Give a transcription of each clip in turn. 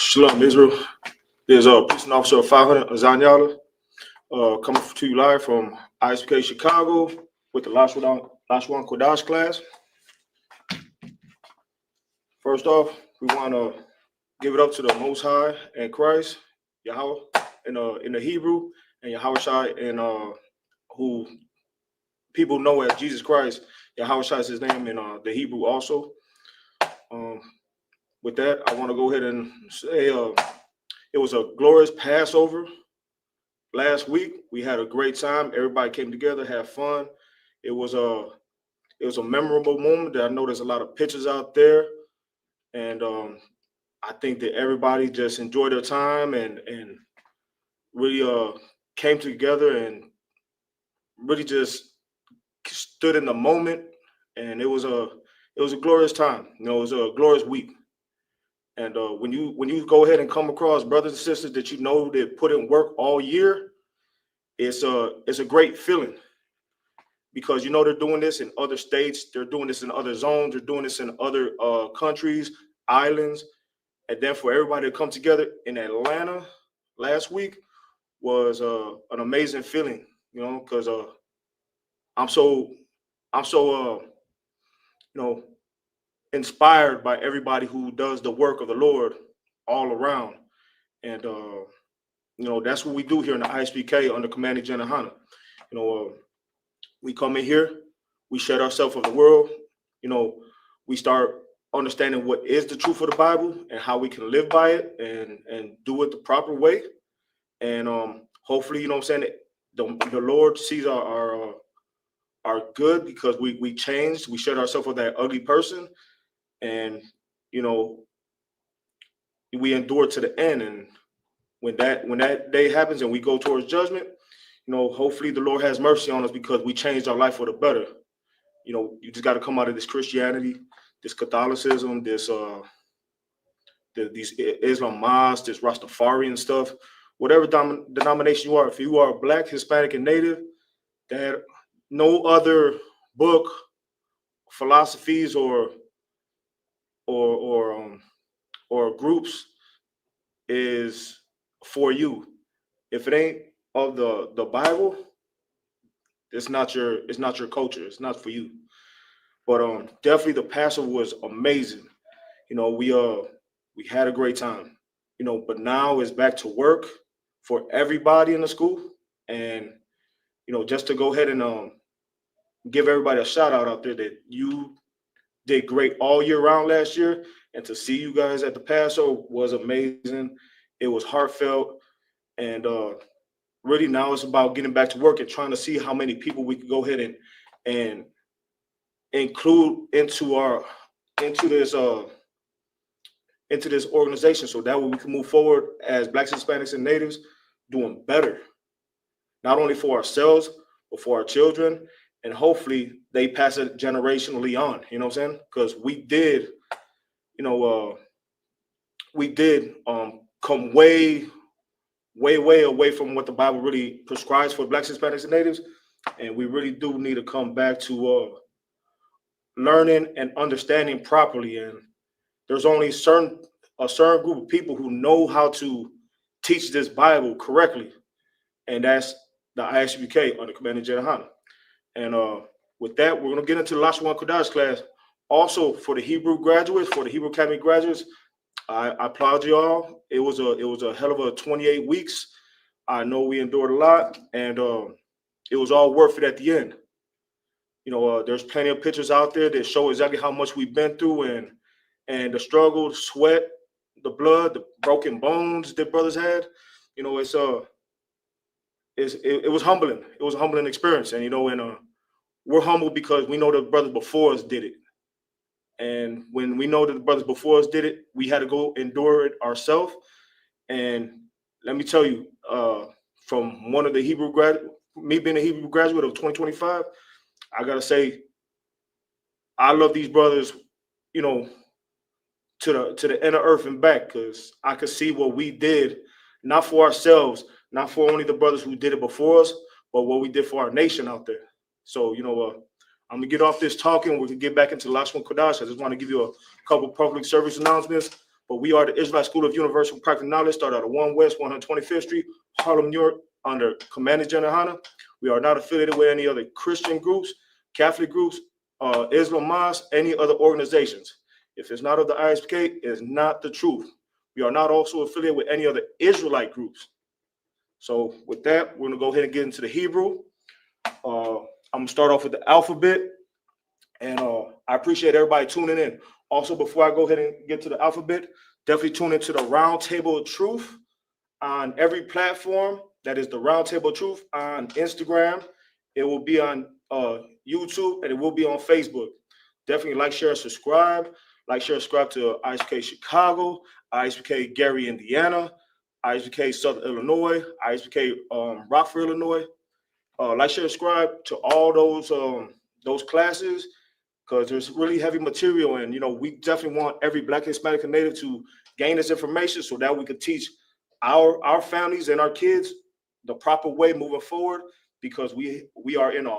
Shalom, Israel. There's a police officer of 500 Zanyala coming to you live from Isupk Chicago with the Lashawan Qadash class. First off, we want to give it up to the Most High and Christ, Yahweh in the Hebrew, and Yahweh Shai in who people know as Jesus Christ. Yahweh Shai is his name in the Hebrew also. With that, I want to go ahead and say it was a glorious Passover last week. We had a great time. Everybody came together, had fun. It was a memorable moment. That I know there's a lot of pictures out there, and I think that everybody just enjoyed their time and really came together and really just stood in the moment. And it was a glorious time. You know, it was a glorious week. And when you go ahead and come across brothers and sisters that you know that put in work all year, it's a great feeling, because you know they're doing this in other states, they're doing this in other zones, they're doing this in other countries, islands, and then for everybody to come together in Atlanta last week was an amazing feeling, you know, because I'm so you know, inspired by everybody who does the work of the Lord all around. And you know, that's what we do here in the ISPK under Commanding General Hana. You know, we come in here, we shed ourselves of the world. You know, we start understanding what is the truth of the Bible and how we can live by it and do it the proper way. And hopefully, you know what I'm saying, the Lord sees our good, because we changed, we shed ourselves of that ugly person, and you know, we endure to the end. And when that day happens and we go towards judgment, you know, hopefully the Lord has mercy on us because we changed our life for the better. You know, you just got to come out of this Christianity, this Catholicism, these Islam mosques, this Rastafarian stuff, whatever denomination you are. If you are Black, Hispanic, and Native, that no other book, philosophies, or groups is for you. If it ain't of the Bible, it's not your culture. It's not for you. But definitely the Passover was amazing. You know, we had a great time. You know, but now it's back to work for everybody in the school. And you know, just to go ahead and give everybody a shout out there that you did great all year round last year, and to see you guys at the Passover was amazing. It was heartfelt, and really now it's about getting back to work and trying to see how many people we can go ahead and include into this organization, so that way we can move forward as Blacks, Hispanics, and Natives, doing better, not only for ourselves but for our children, and hopefully they pass it generationally on. You know what I'm saying? Because we did, you know, come way away from what the Bible really prescribes for Blacks, Hispanics, and Natives, and we really do need to come back to learning and understanding properly. And there's only a certain group of people who know how to teach this Bible correctly, and that's the ISUPK under Commanding General Hana. And with that, we're going to get into the Lashawan Qadash class. Also, for the Hebrew graduates, for the Hebrew Academy graduates, I applaud you all. It was a hell of a 28 weeks. I know we endured a lot, and it was all worth it at the end. You know, there's plenty of pictures out there that show exactly how much we've been through, and the struggle, the sweat, the blood, the broken bones that brothers had. You know, it was humbling. It was a humbling experience, and you know, and we're humble because we know the brothers before us did it. And when we know that the brothers before us did it, we had to go endure it ourselves. And let me tell you, from one of the Hebrew graduate, me being a Hebrew graduate of 2025, I gotta say, I love these brothers, you know, to the inner earth and back, because I could see what we did, not for ourselves, not for only the brothers who did it before us, but what we did for our nation out there. So, you know, I'm gonna get off this talking. We can get back into Lashawan Qadash. I just want to give you a couple public service announcements. but we are the Israelite School of Universal Practical Knowledge, started out of 1 West 125th Street, Harlem, New York, under Commander General Hanna. We are not affiliated with any other Christian groups, Catholic groups, Islam mosques, any other organizations. If it's not of the ISUK, it's not the truth. We are not also affiliated with any other Israelite groups. So with that, we're gonna go ahead and get into the Hebrew. I'm gonna start off with the alphabet, and I appreciate everybody tuning in. Also, before I go ahead and get to the alphabet, definitely tune into the Round Table of Truth on every platform. That is the Round Table of Truth on Instagram. It will be on YouTube, and it will be on Facebook. Definitely like, share, subscribe. Like, share, subscribe to ISUK Chicago, ISUK Gary, Indiana, ISUK Southern Illinois, ISUK Rockford, Illinois. Like, share, subscribe to all those classes, because there's really heavy material, and we definitely want every Black, Hispanic, and Native to gain this information so that we could teach our families and our kids the proper way moving forward, because we are in a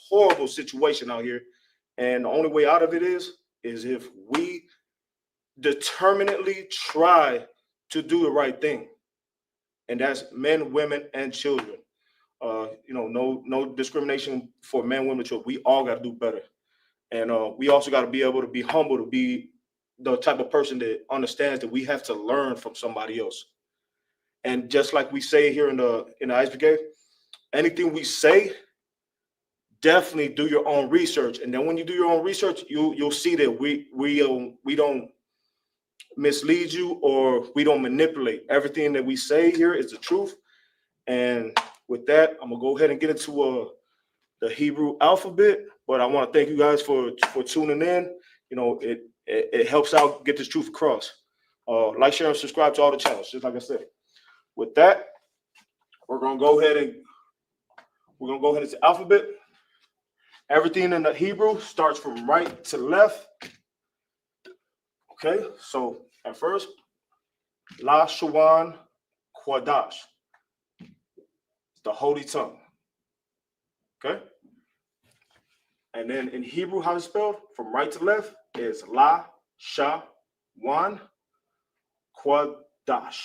horrible situation out here, and the only way out of it is if we determinedly try to do the right thing, and that's men, women, and children. No discrimination for men, women, children. We all got to do better, and we also got to be able to be humble, to be the type of person that understands that we have to learn from somebody else. And just like we say here in the ISBK, anything we say, definitely do your own research. And then when you do your own research, you'll see that we don't mislead you, or we don't manipulate. Everything that we say here is the truth. And with that, I'm gonna go ahead and get into the Hebrew alphabet. But I want to thank you guys for tuning in. It helps out get this truth across. Like, share, and subscribe to all the channels, just like I said. With that, we're gonna go ahead into the alphabet. Everything in the Hebrew starts from right to left. Okay, so at first, Lashawan, Qadash, the holy tongue. Okay, and then in Hebrew, how it's spelled from right to left is Lashawan, Qadash.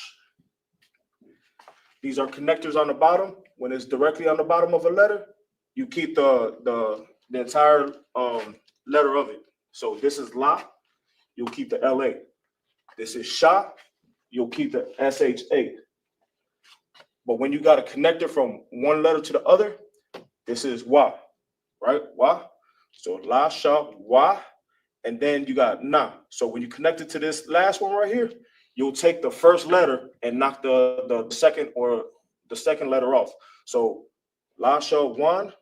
These are connectors on the bottom. When it's directly on the bottom of a letter, you keep the entire letter of it. So this is La, you'll keep the LA. This is Sha, you'll keep the SHA. But when you got a connector from one letter to the other, this is Wa, right? Wa. So La, Sha, Wa, and then you got Na. So when you connect it to this last one right here, you'll take the first letter and knock the second letter off. So Lashawan.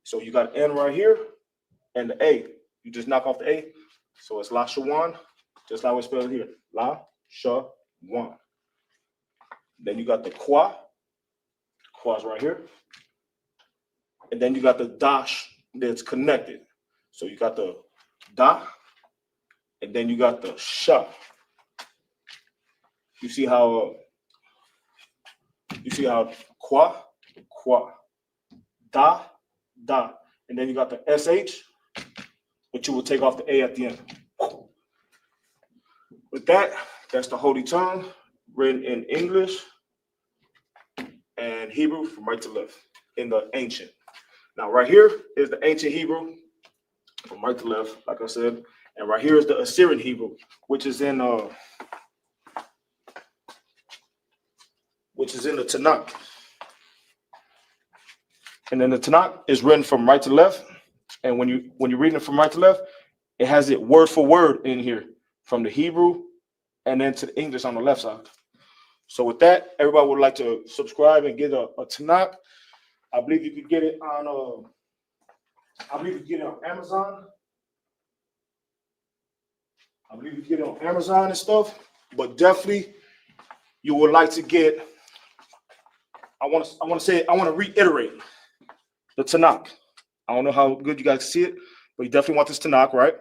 So you got N right here, and the A. You just knock off the A. So it's Lashawan, just like we spell it here. Lashawan. Then you got the Qua. Qua's right here. And then you got the Dash that's connected. So you got the Da, and then you got the Sha. You see how Qua, Da, and then you got the SH, but you will take off the A at the end. With that, that's the Holy Tongue, written in English and Hebrew from right to left in the ancient. Now, right here is the ancient Hebrew from right to left, like I said, and right here is the Assyrian Hebrew, which is in the Tanakh. And then the Tanakh is written from right to left. And when you're reading it from right to left, it has it word for word in here from the Hebrew and then to the English on the left side. So with that, everybody would like to subscribe and get a Tanakh. I believe you could get it on Amazon. I believe you can get it on Amazon and stuff. But definitely, you would like to get. I want to reiterate the Tanakh. I don't know how good you guys see it, but you definitely want this Tanakh, right?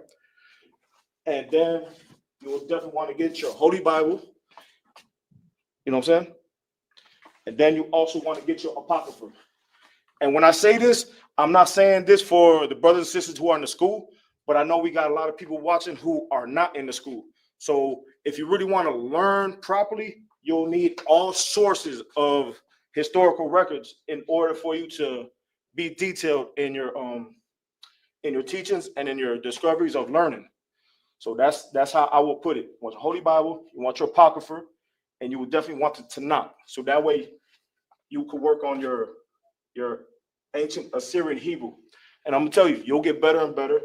And then you will definitely want to get your Holy Bible. You know what I'm saying? And then you also want to get your Apocrypha. And when I say this, I'm not saying this for the brothers and sisters who are in the school, but I know we got a lot of people watching who are not in the school. So if you really want to learn properly, you'll need all sources of historical records in order for you to be detailed in your teachings and in your discoveries of learning. So that's how I will put it. You want your Holy Bible, you want your Apocrypha, and you would definitely want the Tanakh. So that way you could work on your ancient Assyrian Hebrew. And I'm gonna tell you, you'll get better and better.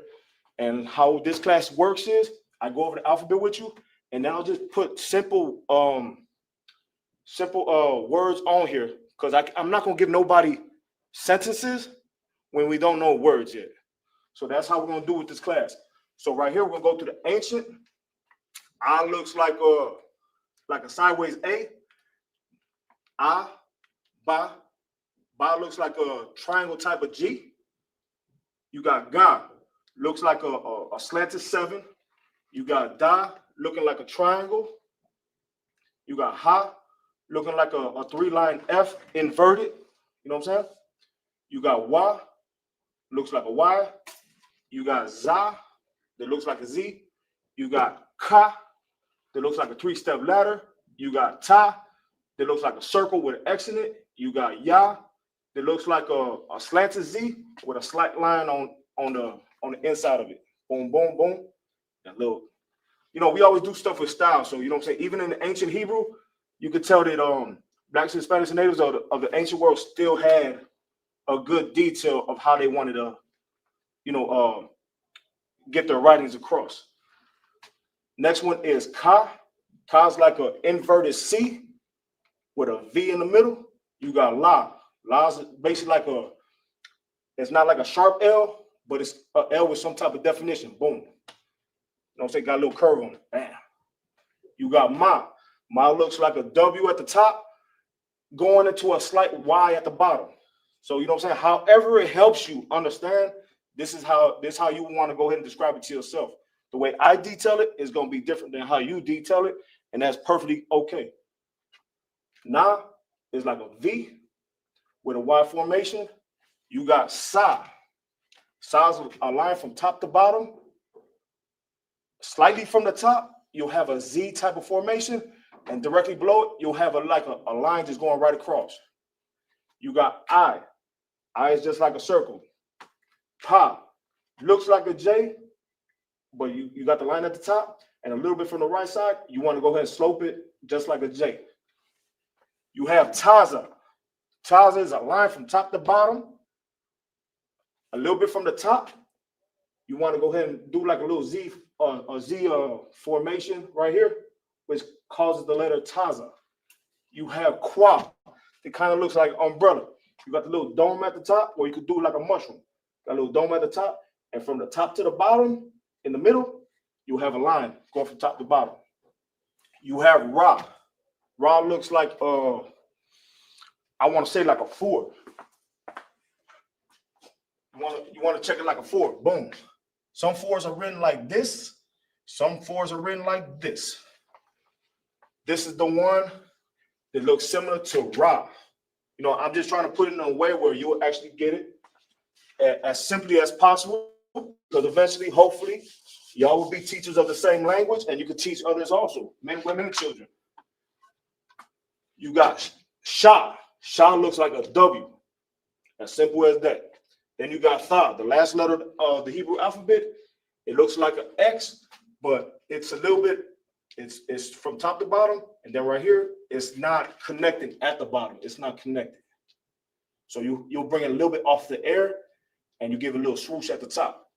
And how this class works is I go over the alphabet with you, and then I'll just put simple words on here, because I'm not gonna give nobody sentences when we don't know words yet. So that's how we're gonna do with this class. So right here, we're gonna go to the ancient. I looks like a sideways A. I, Ba. Ba looks like a triangle type of G. You got Ga, looks like a slanted 7. You got Da, looking like a triangle. You got Ha, looking like a 3-line F inverted. You know what I'm saying? You got Wa, looks like a Y. You got Za, that looks like a Z. You got Ka, that looks like a 3-step ladder. You got Ta, that looks like a circle with an X in it. You got Ya, that looks like a slanted Z with a slight line on the inside of it. Boom, boom, boom. That little, we always do stuff with style. So you know what I'm saying? Even in the ancient Hebrew, you could tell that Blacks, Hispanics, and natives of the ancient world still had a good detail of how they wanted to, get their writings across. Next one is Ka. Ka's like an inverted C with a V in the middle. You got La. La's basically it's not like a sharp L, but it's an L with some type of definition. Boom. You know what I'm saying? Got a little curve on it. Bam. You got Ma. Ma looks like a W at the top going into a slight Y at the bottom. So you know what I'm saying? However it helps you understand, this is how you want to go ahead and describe it to yourself. The way I detail it is going to be different than how you detail it, and that's perfectly okay. Na is like a V with a Y formation. You got Sa. Sa's a line from top to bottom. Slightly from the top, you'll have a Z type of formation, and directly below it, you'll have a line just going right across. You got I. I is just like a circle. Pa looks like a J, but you got the line at the top, and a little bit from the right side, you want to go ahead and slope it just like a J. You have Taza. Taza is a line from top to bottom. A little bit from the top, you want to go ahead and do like a little Z formation right here, which causes the letter Taza. You have Qua. It kind of looks like an umbrella. You got the little dome at the top, or you could do it like a mushroom. Got a little dome at the top, and from the top to the bottom, in the middle, you have a line going from top to bottom. You have Ra. Ra looks like I want to say like a 4. You want to check it like a 4. Boom. Some 4s are written like this. Some 4s are written like this. This is the one that looks similar to Ra. I'm just trying to put it in a way where you'll actually get it as simply as possible, because eventually, hopefully, y'all will be teachers of the same language, and you can teach others also, men, women, and children. You got Sha. Sha looks like a W. As simple as that. Then you got Tha, the last letter of the Hebrew alphabet. It looks like an X, but it's a little bit, it's from top to bottom, and then right here, it's not connecting at the bottom. It's not connected. So you'll bring it a little bit off the air, and you give it a little swoosh at the top.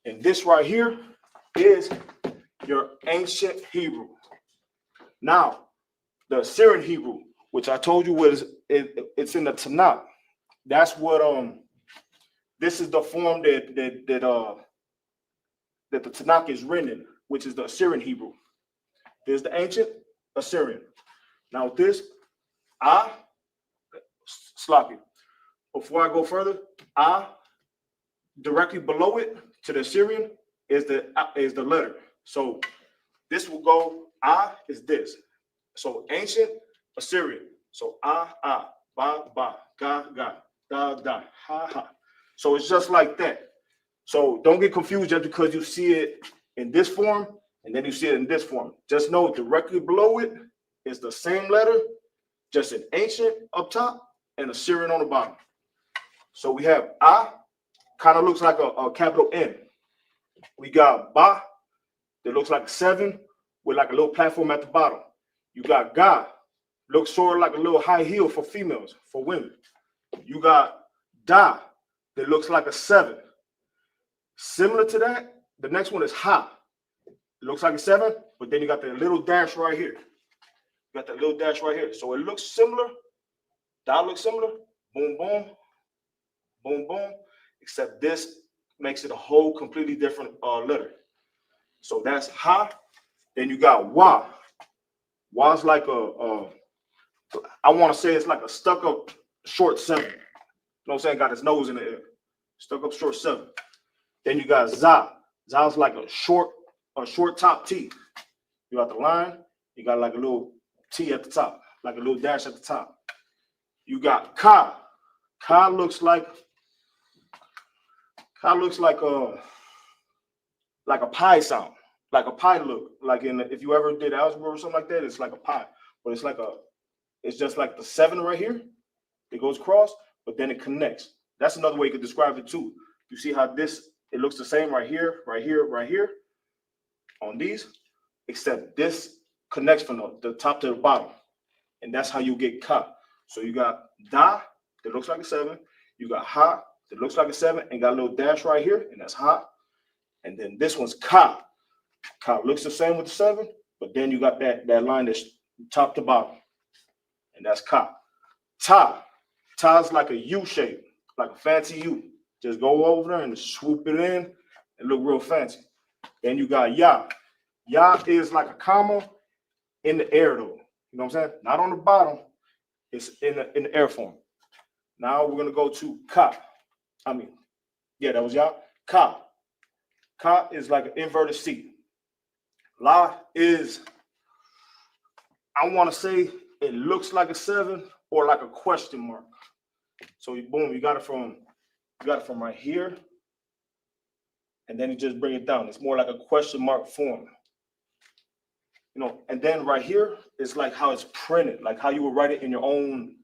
And this right here is your ancient Hebrew. Now, the Assyrian Hebrew, which I told you it's in the Tanakh. That's what this is the form that the Tanakh is written in, which is the Assyrian Hebrew. There's the ancient Assyrian. Now with this, sloppy. Before I go further, directly below it to the Assyrian is the letter. So this will go, is this. So ancient Assyrian. So ba, ba, ga, ga, da, da, ha, ha. So it's just like that. So don't get confused just because you see it in this form. And then you see it in this form. Just know directly below it is the same letter, just an ancient up top and a Syrian on the bottom. So we have A, kind of looks like a capital N. We got Ba, that looks like a 7 with like a little platform at the bottom. You got Ga, looks sort of like a little high heel for females, for women. You got Da, that looks like a 7. Similar to that, the next one is Ha. It looks like a 7, but then you got the little dash right here. You got that little dash right here. So it looks similar. Da looks similar. Boom, boom. Boom, boom. Except this makes it a whole completely different letter. So that's Ha. Then you got Wa. Wa's like I want to say it's like a stuck up short 7. You know what I'm saying? Got his nose in the air. Stuck up short 7. Then you got Za. Za's like a short top T. You got the line. You got like a little T at the top, like a little dash at the top. You got Ka. Ka looks like a pie sound, like a pie look. Like if you ever did algebra or something like that, it's like a pie, but it's just like the 7 right here. It goes across, but then it connects. That's another way you could describe it too. You see how it looks the same right here, right here, right here on these, except this connects from the top to the bottom. And that's how you get Ka. So you got Da, that looks like a 7. You got Ha, that looks like a 7, and got a little dash right here, and that's Ha. And then this one's Ka. Ka looks the same with the 7, but then you got that line that's top to bottom, and that's Ka. Ta. Ta's like a U shape, like a fancy U. Just go over there and swoop it in and look real fancy. Then you got Ya. Ya is like a comma in the air though. You know what I'm saying? Not on the bottom. It's in the air form. Now we're gonna go to Ka. That was Ya. Ka. Ka is like an inverted C. La is, I want to say it looks like a 7 or like a question mark. So boom, you got it from right here, and then you just bring it down. It's more like a question mark form. You know, and then right here is like how it's printed, like how you would write it in your own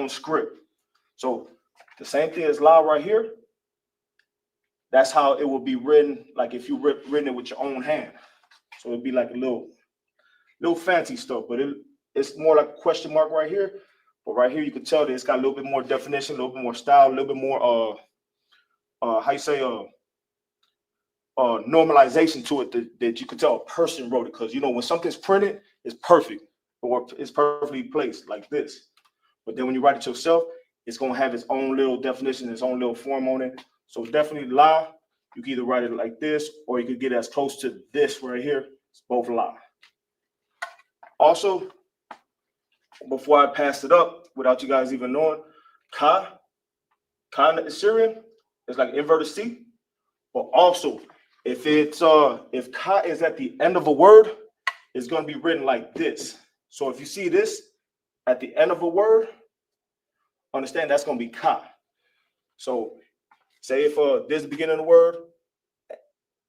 script. So the same thing as La right here. That's how it will be written, like if you written it with your own hand. So it'd be like a little fancy stuff, but it's more like a question mark right here. But right here, you can tell that it's got a little bit more definition, a little bit more style, a little bit more normalization to it that you can tell a person wrote it. Because you know when something's printed, it's perfect or it's perfectly placed like this. But then when you write it yourself, it's gonna have its own little definition, its own little form on it. So definitely La. You can either write it like this, or you could get as close to this right here. It's both La. Also, before I pass it up, without you guys even knowing, Ka in the Syrian is like inverted C. But also, if Ka is at the end of a word, it's going to be written like this. So if you see this at the end of a word, understand that's going to be Ka. So say if this is the beginning of the word,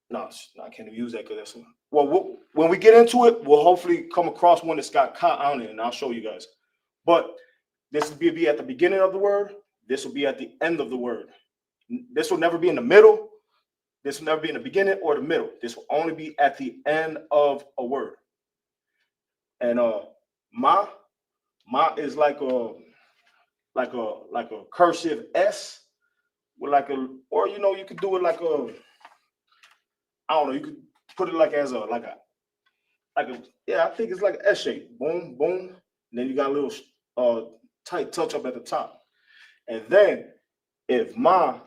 no, I can't even use that because that's when we get into it, we'll hopefully come across one that's got Ka on it, and I'll show you guys. But this will be at the beginning of the word. This will be at the end of the word. This will never be in the middle. This will never be in the beginning or the middle. This will only be at the end of a word. And Ma is like a cursive S with you could do it like I don't know, you could put it like as I think it's like an S shape. Boom, boom. And then you got a little tight touch up at the top. And then if Ma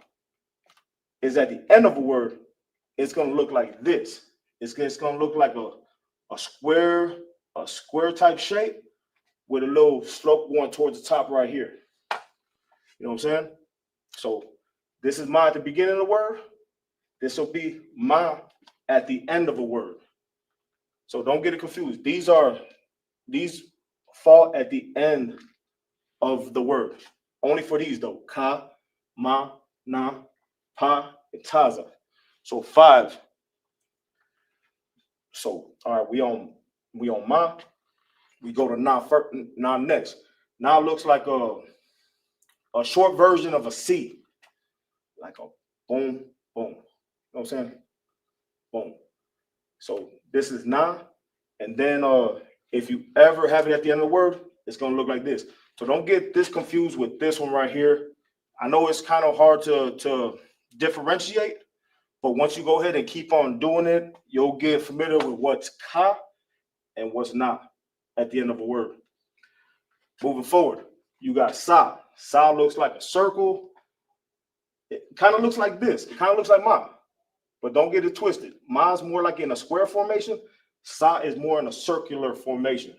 is at the end of a word, it's gonna look like this. It's gonna look like a square type shape with a little slope going towards the top right here. You know what I'm saying? So this is Ma at the beginning of the word. This will be Ma at the end of a word. So don't get it confused. These fall at the end of the word. Only for these though. Ka, Ma, Na, Pa, and Taza. So 5. So all right, we on ma. We go to na first, na next. Now looks like a short version of a C, like a boom, boom. You know what I'm saying? Boom. So this is na, and then if you ever have it at the end of the word, it's gonna look like this. So don't get this confused with this one right here. I know it's kind of hard to differentiate, but once you go ahead and keep on doing it, you'll get familiar with what's ka and what's na at the end of a word. Moving forward, you got sa. Sa looks like a circle. It kind of looks like this. It kind of looks like ma, but don't get it twisted. Ma's more like in a square formation. Sa is more in a circular formation.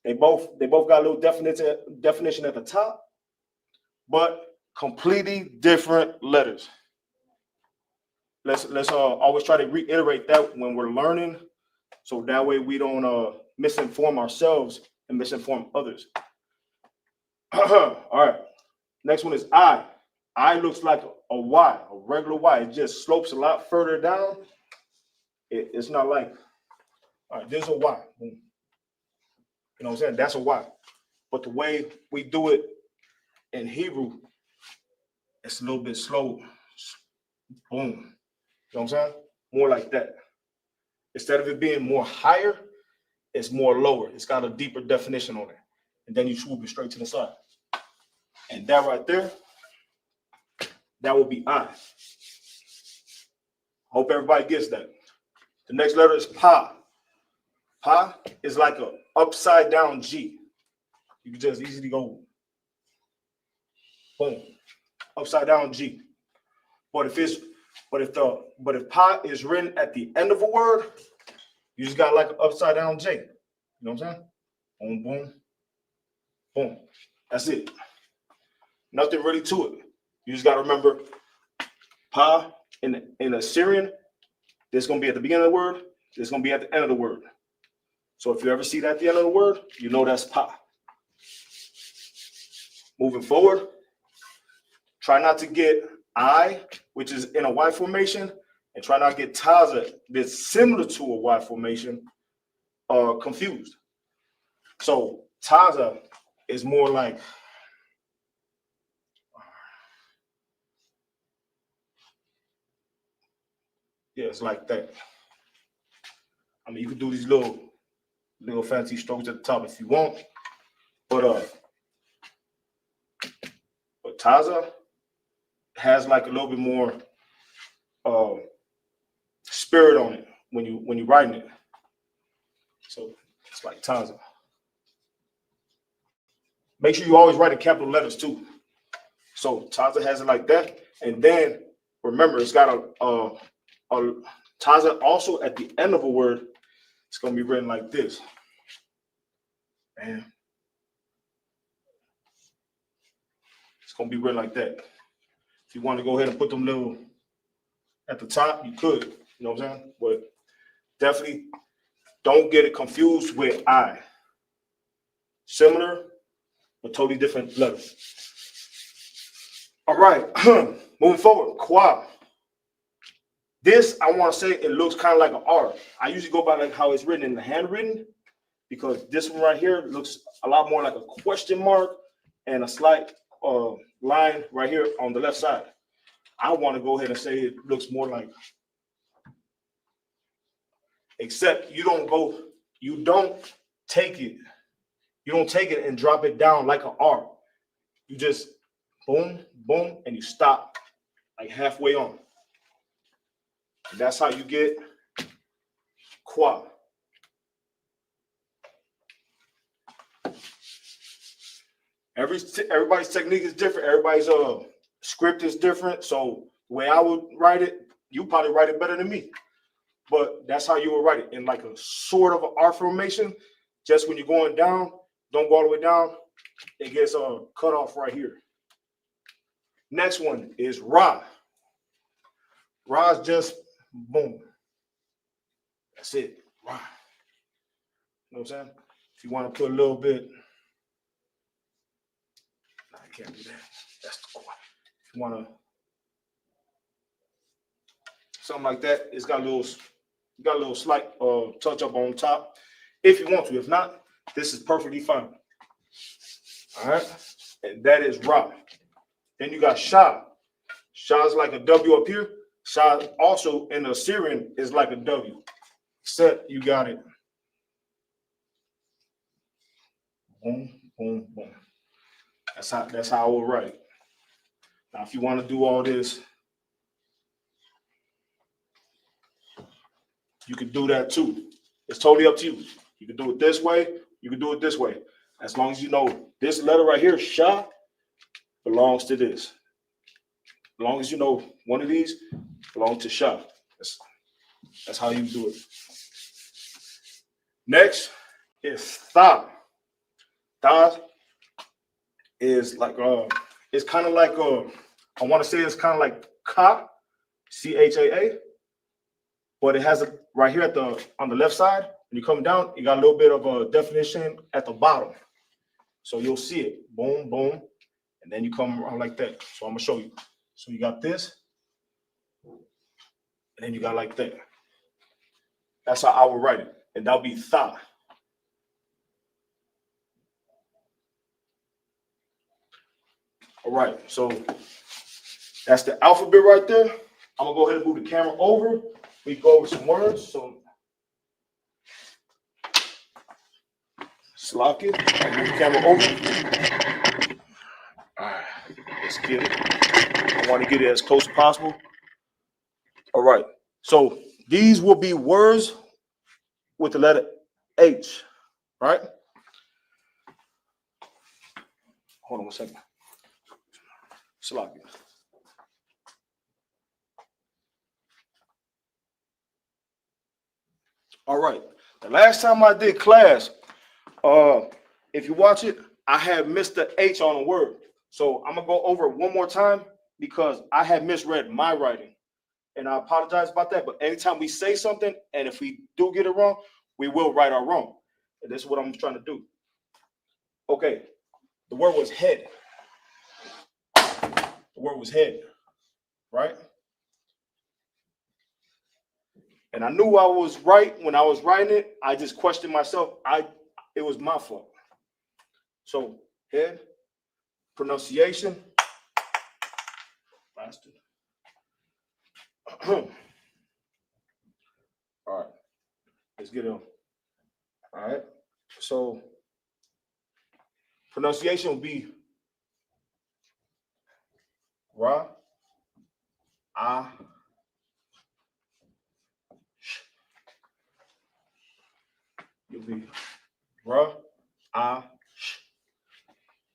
They both got a little definition at the top, but completely different letters. Let's always try to reiterate that when we're learning, so that way we don't misinform ourselves and misinform others. All right. Next one is I. I looks like a Y, a regular Y. It just slopes a lot further down. It's not like, all right, there's a Y. You know what I'm saying? That's a Y. But the way we do it in Hebrew, it's a little bit slow. Boom. You know what I'm saying? More like that. Instead of it being more higher, it's more lower. It's got a deeper definition on it. And then you swoop it straight to the side. And that right there, that will be I. Hope everybody gets that. The next letter is Pa. Pa is like a upside down G. You can just easily go boom, upside down G. But if Pa is written at the end of a word, you just got like an upside down J. You know what I'm saying? Boom, boom, boom. That's it. Nothing really to it. You just got to remember Pa in Assyrian, this is going to be at the beginning of the word, this is going to be at the end of the word. So if you ever see that at the end of the word, you know that's Pa. Moving forward, try not to get I, which is in a Y formation, and try not to get Taza, that's similar to a Y formation, confused. So Taza is more like, yeah, it's like that. I mean, you can do these little fancy strokes at the top if you want, but Taza has like a little bit more spirit on it when you're writing it. So it's like Taza. Make sure you always write in capital letters too. So Taza has it like that, and then remember it's got a Taza also at the end of a word. It's gonna be written like this. Man, it's gonna be written like that. If you want to go ahead and put them little at the top, you could. You know what I'm saying? But definitely don't get it confused with I. Similar, but totally different letters. All right, moving forward, Kwa. This, I want to say, it looks kind of like an R. I usually go by like how it's written in the handwritten, because this one right here looks a lot more like a question mark and a slight line right here on the left side. I want to go ahead and say it looks more like, except you don't take it and drop it down like an R. You just boom, boom, and you stop like halfway on. And that's how you get Kwa. Everybody's technique is different. Everybody's script is different. So the way I would write it, you probably write it better than me. But that's how you would write it, in like a sort of an R formation. Just when you're going down, don't go all the way down. It gets cut off right here. Next one is Ra. Ra's just boom. That's it. Ra. You know what I'm saying? If you want to put a little bit, no, I can't do that. That's the core. If you want to something like that, it's got a little You got a little slight touch up on top if you want to. If not, this is perfectly fine. All right. And that is Ra. Then you got Shah. Shah is like a W up here. Shah also in the Assyrian is like a W. Except you got it. Boom, boom, boom. That's how I will write it. Now, if you want to do all this, you can do that too. It's totally up to you. You can do it this way. You can do it this way. As long as you know this letter right here, Shah, belongs to this. As long as you know one of these belongs to Shah. That's how you do it. Next is Tha. Tha is like it's kind of like I want to say it's kind of like Ka, Chaa, but it has a right here on the left side. When you come down, you got a little bit of a definition at the bottom. So you'll see it. Boom, boom. And then you come around like that. So I'm gonna show you. So you got this, and then you got like that. That's how I would write it. And that'll be Tha. All right, so that's the alphabet right there. I'm gonna go ahead and move the camera over. We go over some words. So lock it. Move the camera over. All right, let's get it. I want to get it as close as possible. All right, so these will be words with the letter H, right? Hold on 1 second. Sloppy. All right. The last time I did class, if you watch it, I had missed the H on a word. So I'm gonna go over it one more time because I had misread my writing. And I apologize about that. But anytime we say something, and if we do get it wrong, we will right our wrong. And this is what I'm trying to do. Okay. The word was head. The word was head, right? And I knew I was right when I was writing it. I just questioned myself. It was my fault. So head, pronunciation. Bastard. All right, let's get on. All right, so pronunciation will be Ra, Ah, Sh. You'll be Ra, Ah, Sh.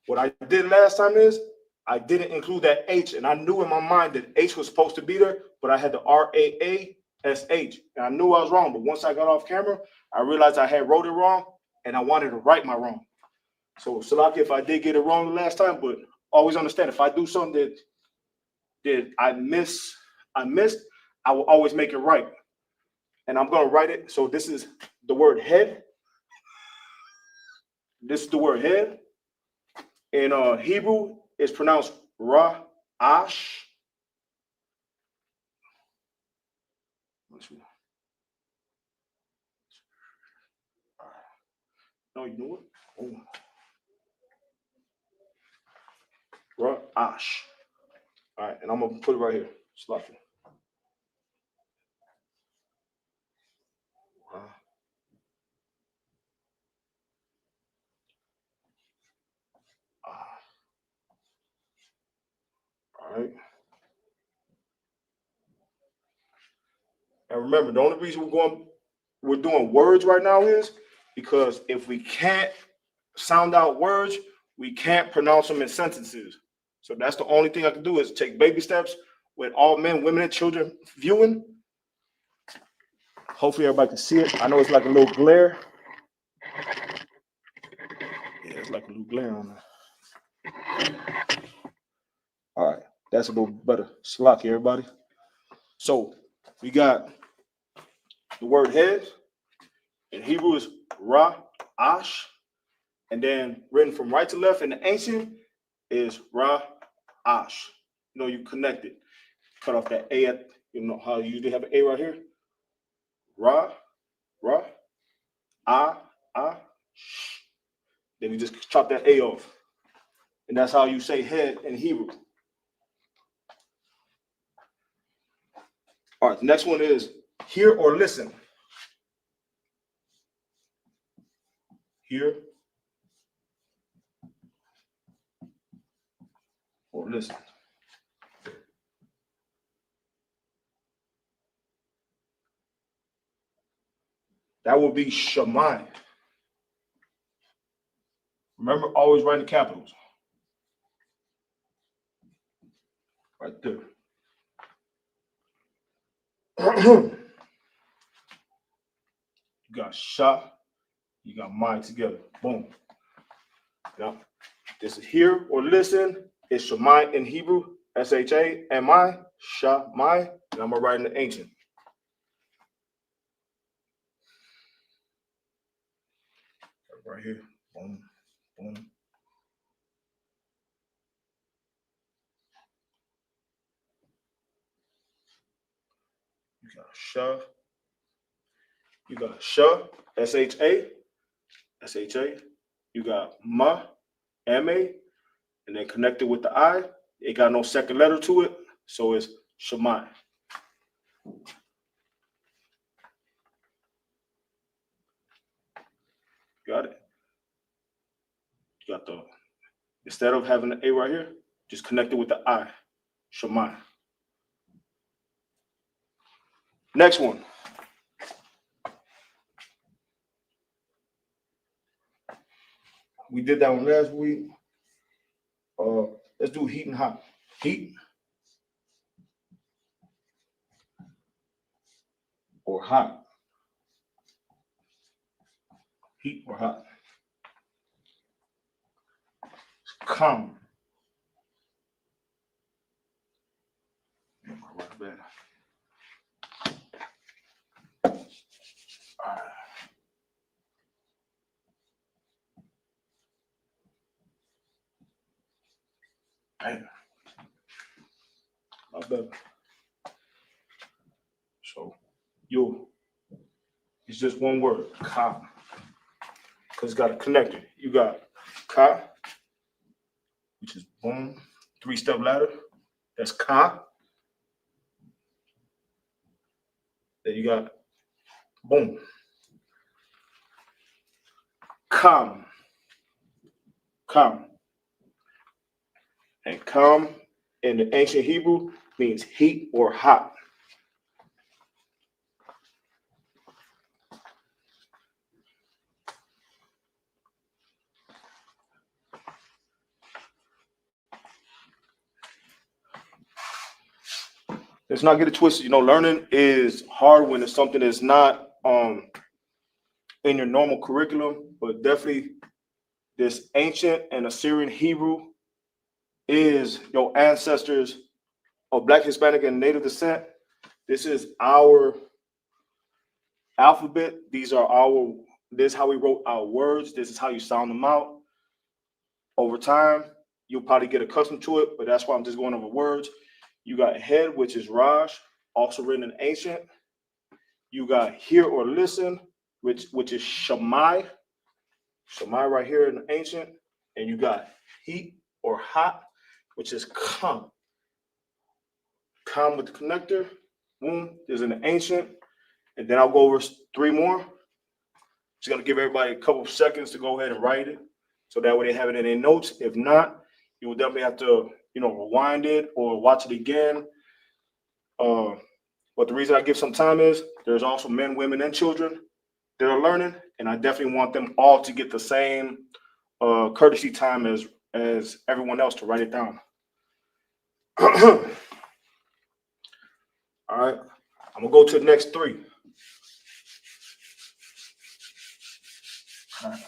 What I did last time is I didn't include that H, and I knew in my mind that H was supposed to be there, but I had the RAASH, and I knew I was wrong. But once I got off camera, I realized I had wrote it wrong, and I wanted to right my wrong. So, Salaki, if I did get it wrong the last time, but always understand if I do something that I missed, I will always make it right. And I'm gonna write it. So this is the word head. This is the word head. In Hebrew, it's pronounced Ra Ash. No, you know what? Oh. Ra Ash. All right, and I'm gonna put it right here. Sloppy. All right. And remember, the only reason we're doing words right now is because if we can't sound out words, we can't pronounce them in sentences. So that's the only thing I can do is take baby steps with all men, women, and children viewing. Hopefully everybody can see it. I know it's like a little glare. Yeah, it's like a little glare on there. All right, that's a little better. Slocky, everybody. So we got the word head. In Hebrew is Ra, Ash. And then written from right to left in the ancient is Ra, Ash. You know, you connect it. Cut off that A at, you know how you usually have an A right here? Ra, Ra, Ah, Ah, Sh. Then you just chop that A off. And that's how you say head in Hebrew. All right, the next one is hear or listen. Hear or listen. That will be Shemai. Remember, always write the capitals. Right there. You got Shah, you got Mai together. Boom. Now, this is hear or listen. It's Shemai in Hebrew, S-H-A-M-I, Shah-Mai, and I'm going to write in the ancient. Right here. Boom, boom. You got Shah. You got Shah, S-H-A, S-H-A. You got Ma, M-A, and then connected with the I. It got no second letter to it, so it's Shemai. Got it? You got the, instead of having the A right here, just connect it with the I, Shemai. Next one. We did that one last week. Let's do heat and hot. Heat or hot. Heat or hot. Calm. Right back. All right. Damn. My bad. So, it's just one word, ka. Because it's got a connector. You got ka, which is boom, 3-step ladder. That's ka. Then you got boom. Kam. Kam. And kam in the ancient Hebrew means heat or hot. Let's not get it twisted. Learning is hard when it's something that's not in your normal curriculum, but definitely this ancient and Assyrian Hebrew is your ancestors of Black, Hispanic, and Native descent. This is our alphabet. This is how we wrote our words. This is how you sound them out. Over time, you'll probably get accustomed to it, but that's why I'm just going over words. You got head, which is Raj, also written in ancient. You got hear or listen, which is Shammai. Shammai right here in ancient. And you got heat or hot, which is Kam. Kam with the connector. Boom, is in the ancient. And then I'll go over 3 more. Just gonna give everybody a couple of seconds to go ahead and write it. So that way they have it in their notes. If not, you will definitely have to, rewind it or watch it again. But the reason I give some time is there's also men, women, and children that are learning, and I definitely want them all to get the same courtesy time as everyone else to write it down. All right, I'm gonna go to the next 3. All right.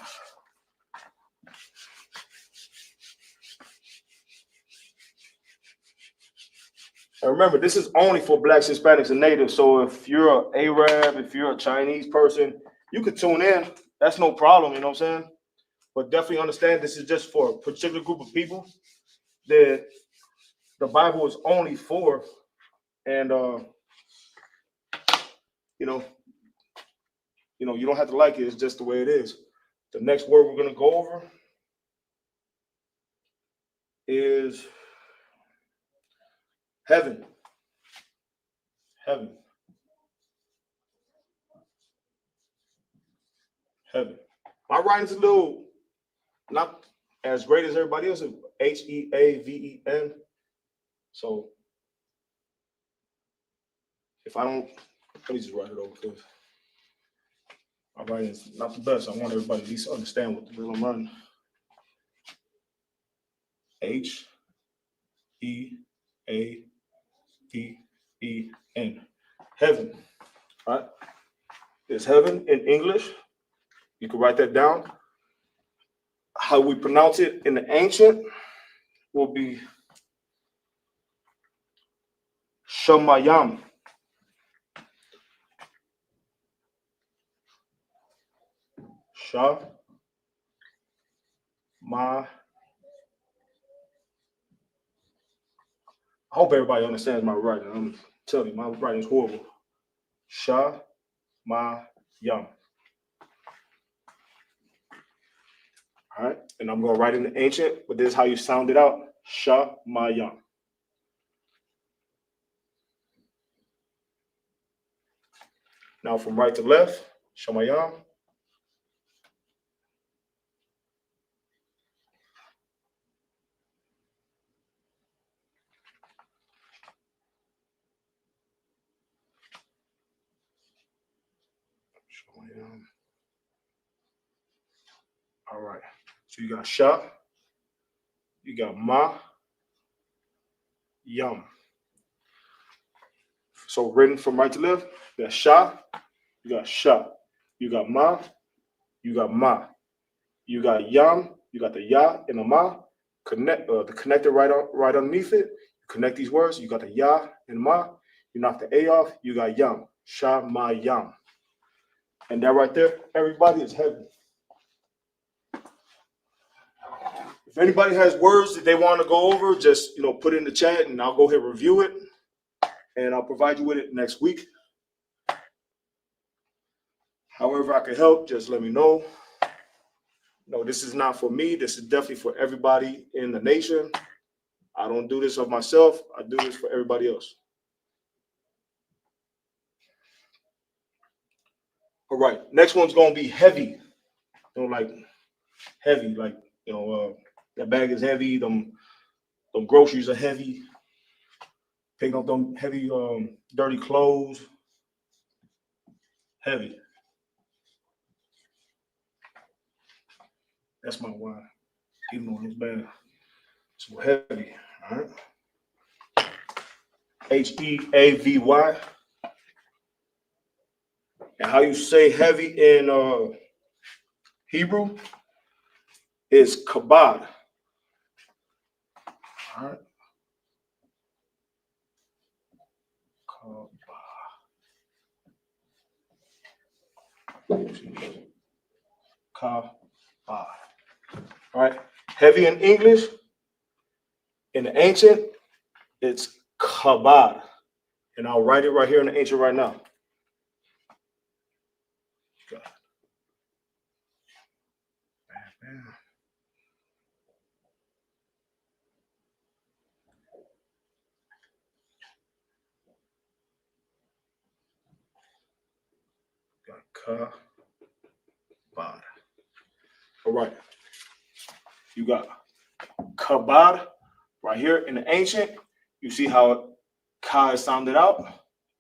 And remember, this is only for Blacks, Hispanics, and Natives. So if you're an Arab, if you're a Chinese person, you could tune in. That's no problem, you know what I'm saying? But definitely understand this is just for a particular group of people that the Bible is only for. And, you don't have to like it. It's just the way it is. The next word we're going to go over is heaven. Heaven. Heaven. My writing's a little not as great as everybody else. Heaven. So if I don't, let me just write it over because my writing is not the best. I want everybody to at least understand what the hell I'm writing. Heaven. Heaven. All right. There's heaven in English. You can write that down. How we pronounce it in the ancient will be Shamayam. Sha. Ma. I hope everybody understands my writing. I'm telling you, my writing is horrible. Sha. Ma. Yam. All right. And I'm going to write in the ancient, but this is how you sound it out. Sha. Ma. Yam. Now from right to left, Shamayam. Shamayam. All right. So you got Sha, you got Ma, Yam. So written from right to left, you got Sha, you got Sha, you got Ma, you got Ma, you got Yam, you got the Ya and the Ma. Connect the connector right underneath it. Connect these words. You got the Ya and Ma. You knock the A off. You got Yam. Sha Ma Yam. And that right there, everybody, is heaven. If anybody has words that they want to go over, just put it in the chat, and I'll go ahead and review it, and I'll provide you with it next week. However I can help, just let me know. No, this is not for me. This is definitely for everybody in the nation. I don't do this of myself. I do this for everybody else. All right, next one's gonna be heavy. Like heavy, like that bag is heavy. Them groceries are heavy. Picking up them heavy, dirty clothes. Heavy. That's my why. Even though it's bad, so heavy. All right. Heavy. And how you say heavy in Hebrew is kabod. All right. Kabod. All right. Heavy in English. In the ancient, it's kabod. And I'll write it right here in the ancient right now. Kabod. All right. You got kabod right here in the ancient. You see how ka is sounded out.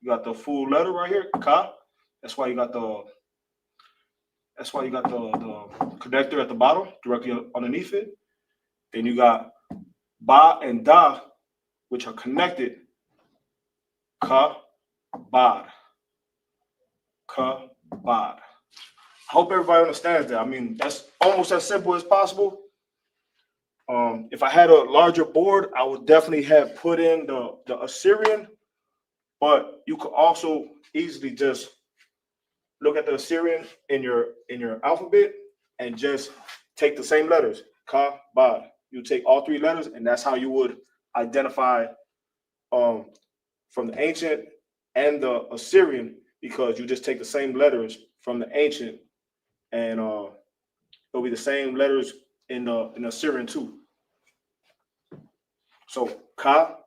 You got the full letter right here, ka. That's why you got the connector at the bottom, directly underneath it. Then you got ba and da, which are connected. Ka, bod. Ka, bod. I hope everybody understands that. I mean, that's almost as simple as possible. If I had a larger board, I would definitely have put in the Assyrian, but you could also easily just look at the Assyrian in your alphabet and just take the same letters, ka, ba. You take all three letters, and that's how you would identify from the ancient and the Assyrian. because you just take the same letters from the ancient, and it'll be the same letters in the Syrian too. So ka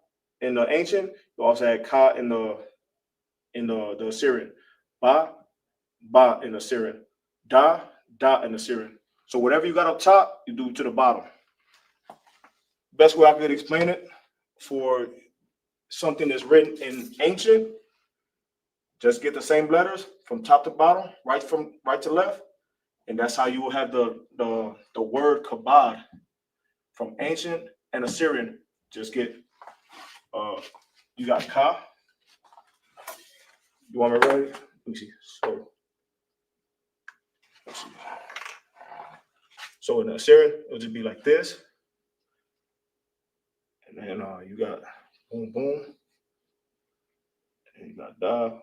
in the ancient, you also had ka in the Syrian, ba ba in the Syrian, da in the Syrian. So whatever you got up top, you do to the bottom. Best way I could explain it for something that's written in ancient, just get the same letters from top to bottom, from right to left, and that's how you will have the word kabod from ancient and Assyrian. Just get you got ka. You want me to write it? Let me see. Let's see. So in the Assyrian, it'll just be like this, and then you got boom boom, and you got da,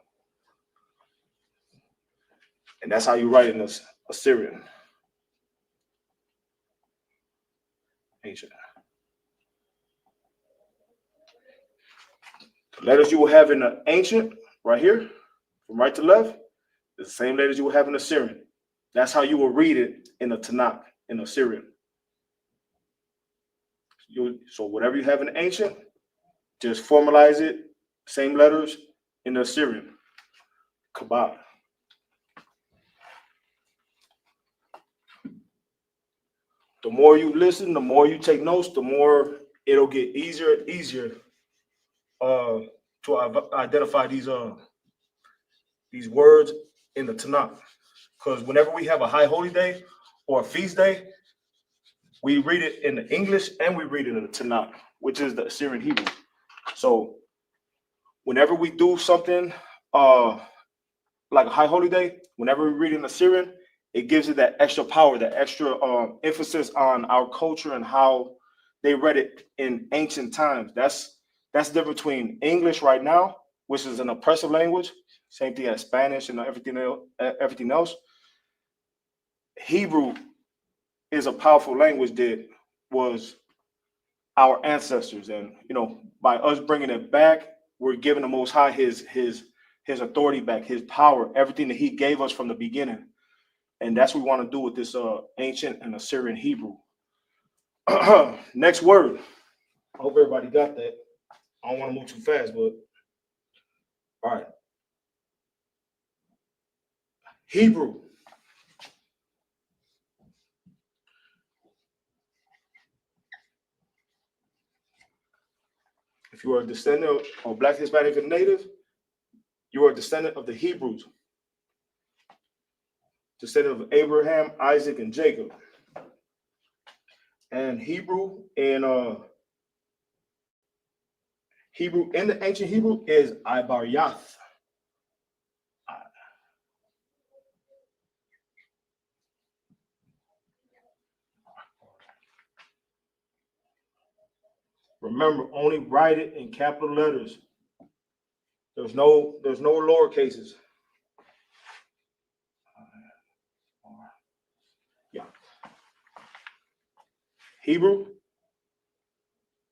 and that's how you write in the Assyrian ancient. The letters you will have in the ancient right here, from right to left, is the same letters you will have in the Syrian. That's how you will read it in the Tanakh, in the Syrian. So whatever you have in the ancient, just formalize it, same letters in the Syrian. Kabbalah. The more you listen, the more you take notes, the more it'll get easier and easier to identify these words in the Tanakh. Because whenever we have a high holy day or a feast day, we read it in the English and we read it in the Tanakh, which is the Assyrian Hebrew. So whenever we do something like a high holy day, whenever we read in Assyrian, it gives it that extra power, that extra emphasis on our culture and how they read it in ancient times. That's the difference between English right now, which is an oppressive language, same thing as Spanish and everything else. Hebrew is a powerful language that was our ancestors, and by us bringing it back, we're giving the Most High his authority back, his power, everything that he gave us from the beginning. And that's what we want to do with this ancient and Assyrian Hebrew. Next word. I hope everybody got that. I don't want to move too fast, but all right. Hebrew. If you are a descendant of Black, Hispanic, and Native, you are a descendant of the Hebrews, descendant of Abraham, Isaac, and Jacob. And Hebrew in the ancient Hebrew is Ibaryath. Remember, only write it in capital letters. There's no lower cases. Yeah. Hebrew,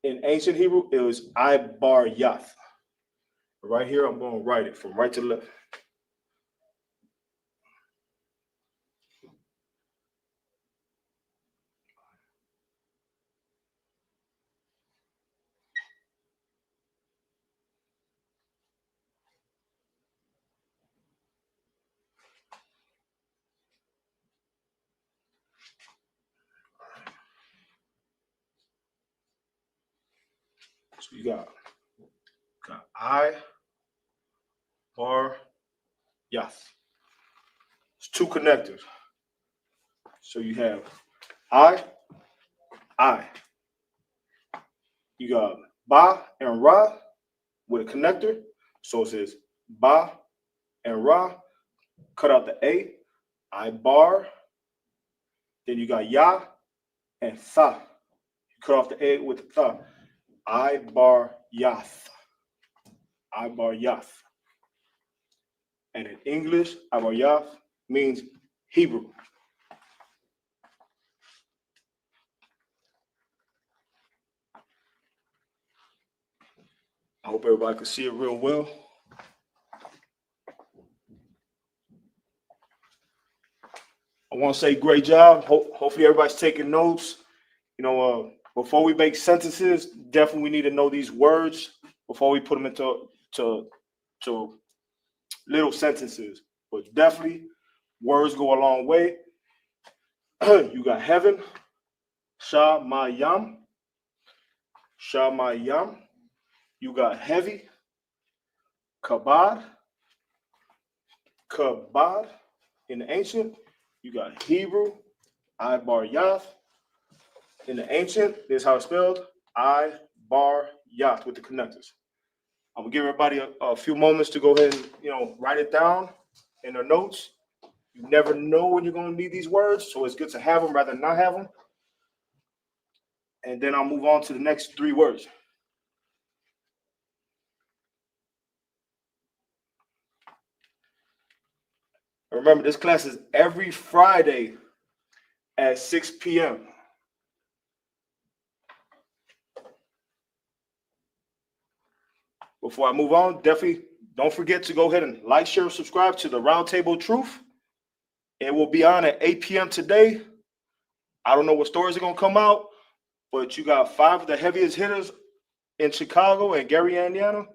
in ancient Hebrew, it was Ibaryath. Right here, I'm going to write it from right to left. So you got I bar yath. It's two connectors. So you have I. You got ba and ra with a connector. So it says ba and ra. Cut out the a. I bar. Then you got ya and tha. You cut off the a with the tha. I bar yath. I bar yath. And in English, Abayath means Hebrew. I hope everybody can see it real well. want to say great job. Hopefully everybody's taking notes. Before we make sentences, definitely we need to know these words before we put them into to little sentences. But definitely, words go a long way. You got heaven, Shamayam, Shamayam. You got heavy, Kabad, Kabad. In the ancient, you got Hebrew, I bar yath. In the ancient, this is how it's spelled, I bar yath with the connectors. I'm gonna give everybody a few moments to go ahead and write it down in their notes. You never know when you're gonna need these words, so it's good to have them rather than not have them. And then I'll move on to the next 3 words. Remember, this class is every Friday at 6 p.m. Before I move on, definitely don't forget to go ahead and like, share, and subscribe to the Roundtable Truth. It will be on at 8 p.m. today. I don't know what stories are going to come out, but you got 5 of the heaviest hitters in Chicago and Gary, Indiana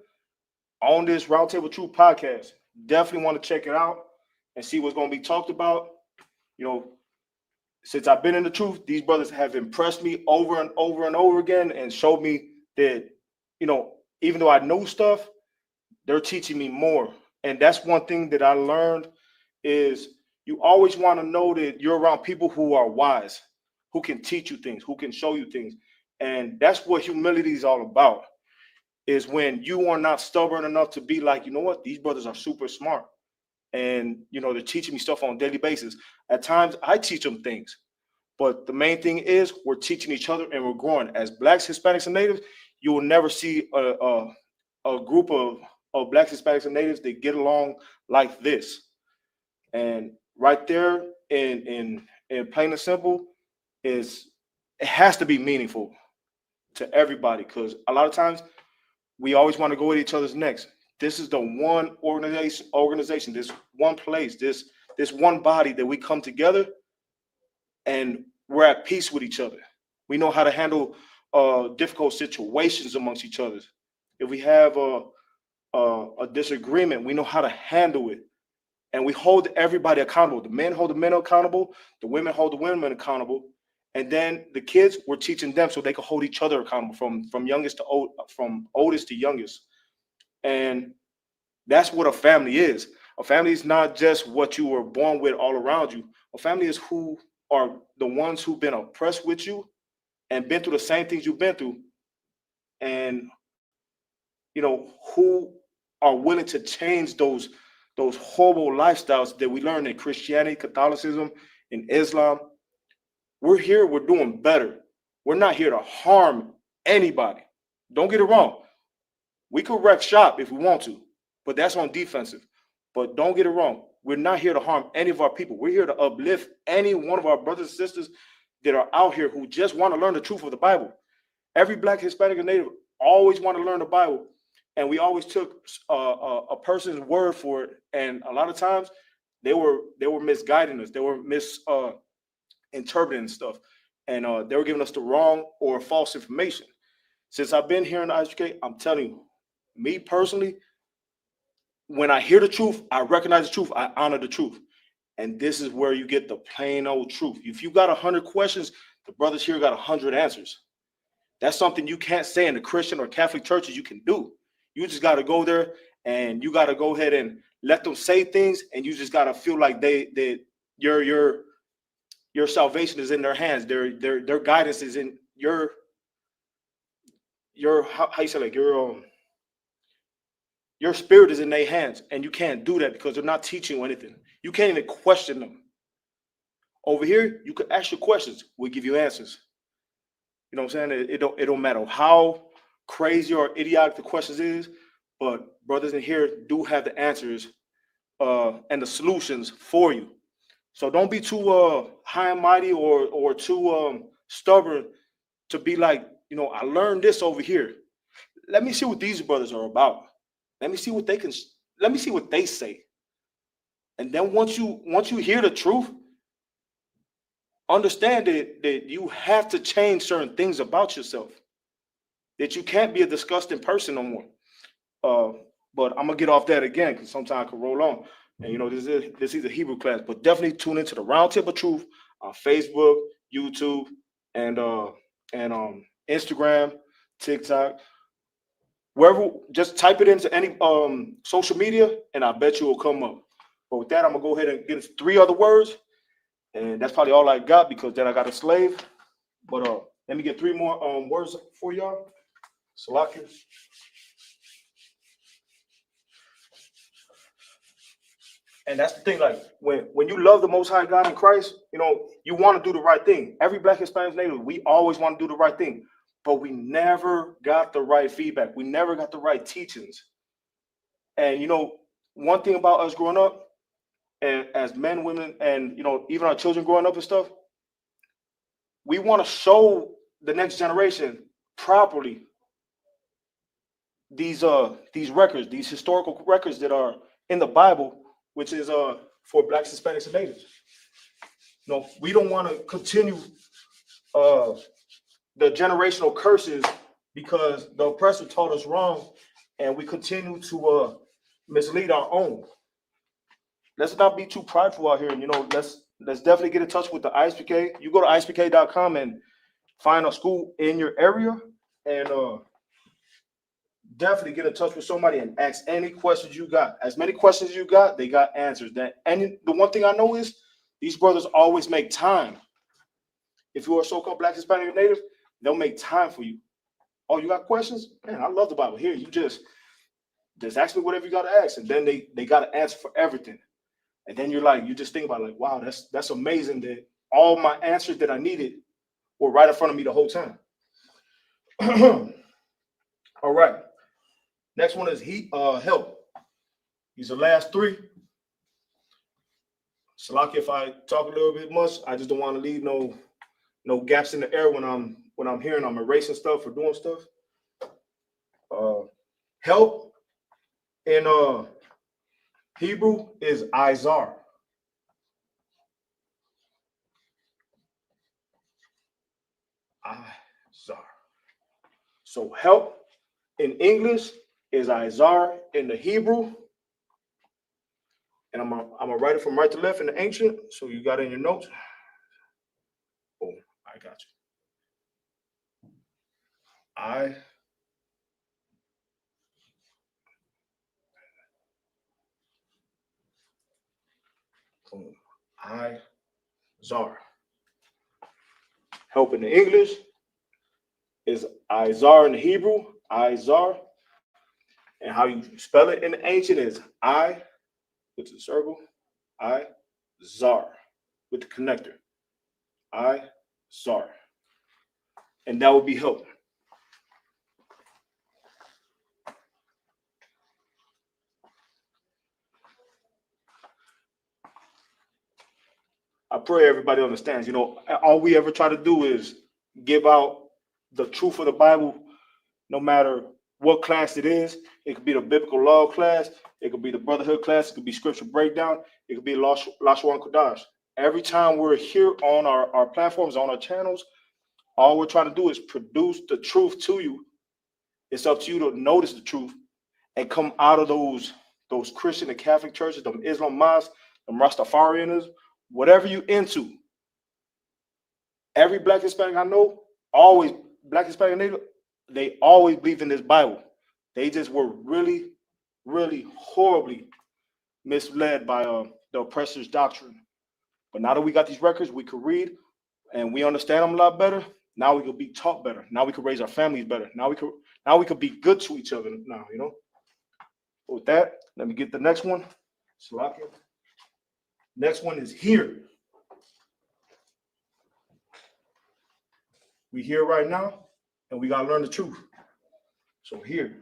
on this Roundtable Truth podcast. Definitely want to check it out and see what's going to be talked about. Since I've been in the truth, these brothers have impressed me over and over and over again and showed me that, even though I know stuff, they're teaching me more. And that's one thing that I learned is you always want to know that you're around people who are wise, who can teach you things, who can show you things. And that's what humility is all about, is when you are not stubborn enough to be like, you know what, these brothers are super smart. And, they're teaching me stuff on a daily basis. At times, I teach them things. But the main thing is we're teaching each other and we're growing. As Blacks, Hispanics, and Natives, you will never see a group of Blacks, Hispanics, and Natives that get along like this. And right there, in plain and simple, it has to be meaningful to everybody, because a lot of times we always want to go at each other's necks. This is the one organization, this one place, this one body that we come together and we're at peace with each other. We know how to handle difficult situations amongst each other. If we have a disagreement, we know how to handle it. And we hold everybody accountable. The men hold the men accountable. The women hold the women accountable. And then the kids, we're teaching them so they can hold each other accountable from youngest to old, from oldest to youngest. And that's what a family is. A family is not just what you were born with all around you. A family is who are the ones who've been oppressed with you and been through the same things you've been through. And, who are willing to change those horrible lifestyles that we learned in Christianity, Catholicism, in Islam. We're here, we're doing better. We're not here to harm anybody. Don't get it wrong. We could wreck shop if we want to, but that's on defensive. But don't get it wrong. We're not here to harm any of our people. We're here to uplift any one of our brothers and sisters that are out here who just want to learn the truth of the Bible. Every Black, Hispanic, and Native always want to learn the Bible. And we always took a person's word for it. And a lot of times they were misguiding us. They were misinterpreting stuff. And they were giving us the wrong or false information. Since I've been here in the Isupk, I'm telling you, me personally, when I hear the truth, I recognize the truth, I honor the truth. And this is where you get the plain old truth. If you got 100 questions, the brothers here got 100 answers. That's something you can't say in the Christian or Catholic churches you can do. You just got to go there and you got to go ahead and let them say things, and you just got to feel like your salvation is in their hands. Their guidance is in your how you say, like, your spirit is in their hands, and you can't do that because they're not teaching you anything. You can't even question them. Over here, you could ask your questions. We give you answers. You know what I'm saying? It don't matter how crazy or idiotic the questions is, but brothers in here do have the answers and the solutions for you. So don't be too high and mighty or too stubborn to be like, I learned this over here. Let me see what these brothers are about. Let me see what they say. And then once you hear the truth, understand that you have to change certain things about yourself. That you can't be a disgusting person no more. But I'm gonna get off that again because sometimes I can roll on. And this is a Hebrew class, but definitely tune into the Round Table Truth on Facebook, YouTube, and Instagram, TikTok, wherever. Just type it into any social media, and I bet you will come up. But with that, I'm gonna go ahead and get into 3 other words, and that's probably all I got because then I got a slave. But let me get 3 more words for y'all. Salakia. And that's the thing, like when you love the Most High God in Christ, you want to do the right thing. Every Black Hispanic native, we always want to do the right thing, but we never got the right feedback. We never got the right teachings. And one thing about us growing up, and as men, women, and even our children growing up and stuff, we want to show the next generation properly these records, these historical records that are in the Bible, which is for Blacks, Hispanics, and Natives. We don't want to continue the generational curses because the oppressor taught us wrong, and we continue to mislead our own. Let's not be too prideful out here, and let's definitely get in touch with the Isupk. You go to isupk.com and find a school in your area, and definitely get in touch with somebody and ask any questions you got. As many questions you got, they got answers. And the one thing I know is these brothers always make time. If you are a so-called Black, Hispanic, or Native, they'll make time for you. Oh, you got questions? Man, I love the Bible. Here, you just ask me whatever you got to ask, and then they got to answer for everything. And then you just think about it, like, wow, that's amazing that all my answers that I needed were right in front of me the whole time. All right. Next one is help. These are the last 3. Salaki, if I talk a little bit much, I just don't want to leave no gaps in the air when I'm hearing I'm erasing stuff or doing stuff. Help in Hebrew is Izar. Izar. So help in English is Izar in the Hebrew. And I'm gonna write it from right to left in the ancient, so you got it in your notes. Boom, I got you. Izar. Help in the English is Izar in the Hebrew, Izar. And how you spell it in the ancient is I with the circle, Izar with the connector, Izar. And that would be help. I pray everybody understands. All we ever try to do is give out the truth of the Bible, no matter what class it is. It could be the biblical law class, it could be the brotherhood class, it could be scripture breakdown, it could be Lashawan Qadash. Every time we're here on our platforms, on our channels, all we're trying to do is produce the truth to you. It's up to you to notice the truth and come out of those Christian and Catholic churches, them Islam mosques, them Rastafarianism, whatever you into. Every Black Hispanic I know, always Black Hispanic Native, they always believe in this Bible. They just were really, really horribly misled by the oppressor's doctrine. But now that we got these records, we could read and we understand them a lot better. Now we could be taught better. Now we could raise our families better. Now we could be good to each other. Now, With that, let me get the next one. Salakia. Next one is here. We here right now, and we gotta learn the truth. So here.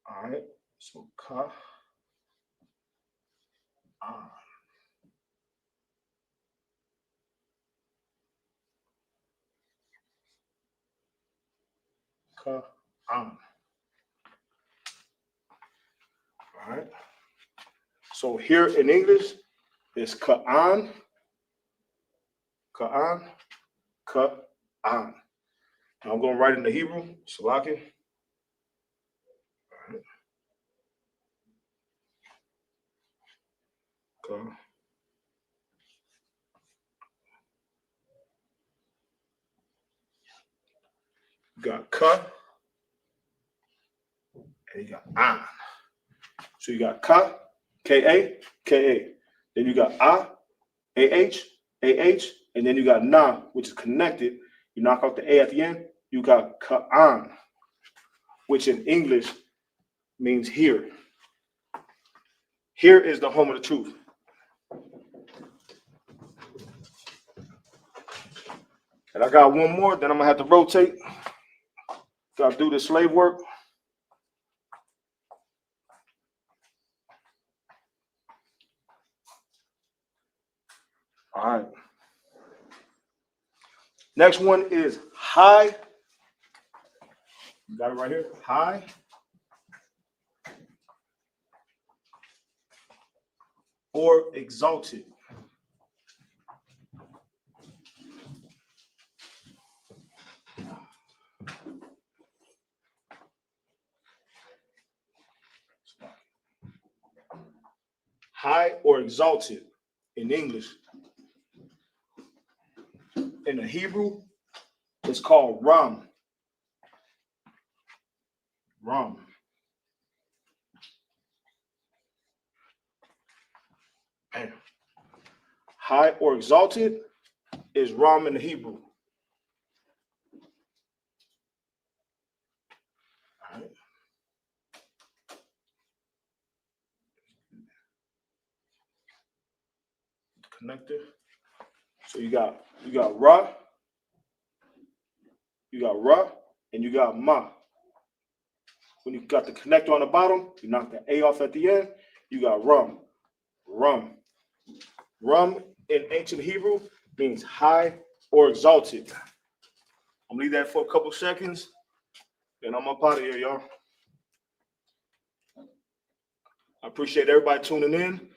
All right. So ka. Ka. All right. So here in English is Ka'an, Ka'an, Ka'an. I'm going to write in the Hebrew, Salaki. Okay. You got Ka, and you got An. So you got Ka, K-A, K-A. Then you got A-H, A-H, and then you got Na, which is connected. You knock out the A at the end, you got Ka'an, which in English means here. Here is the home of the truth. And I got one more, then I'm gonna have to rotate. Gotta do the slave work. All right. Next one is high. You got it right here. High. Or exalted. High or exalted in English. In the Hebrew, it's called Ram. Ram. Man. High or exalted is Ram in the Hebrew. All right. Connector. So you got Ra, and you got Ma. When you got the connector on the bottom, you knock the A off at the end, you got Rum. Rum. Rum in ancient Hebrew means high or exalted. I'm gonna leave that for a couple seconds, then I'm up out of here, y'all. I appreciate everybody tuning in.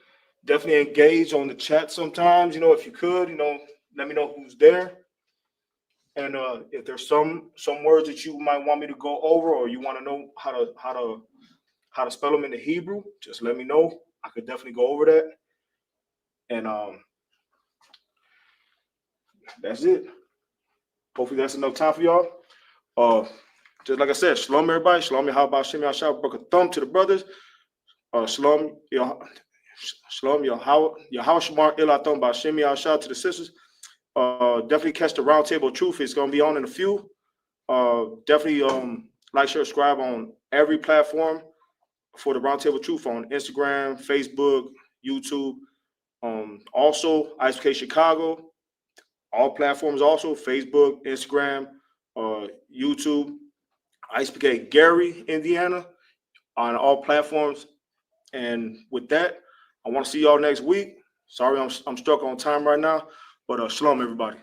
Definitely engage on the chat sometimes, if you could, let me know who's there. And if there's some words that you might want me to go over, or you want to know how to spell them in the Hebrew, just let me know. I could definitely go over that. And that's it. Hopefully that's enough time for y'all. Just like I said, shalom everybody. Shalom Yahweh Shem Yahshua. Broke a thumb to the brothers. Shalom Yahweh Shamar Ilathon B'Shem Yahshua to the sisters. Definitely catch the Roundtable Truth. It's gonna be on in a few. Definitely like, share, subscribe on every platform for the Roundtable Truth on Instagram, Facebook, YouTube. Also Isupk Chicago, all platforms also, Facebook, Instagram, YouTube. Isupk Gary, Indiana, on all platforms. And with that, I want to see y'all next week. Sorry, I'm stuck on time right now, but shalom everybody.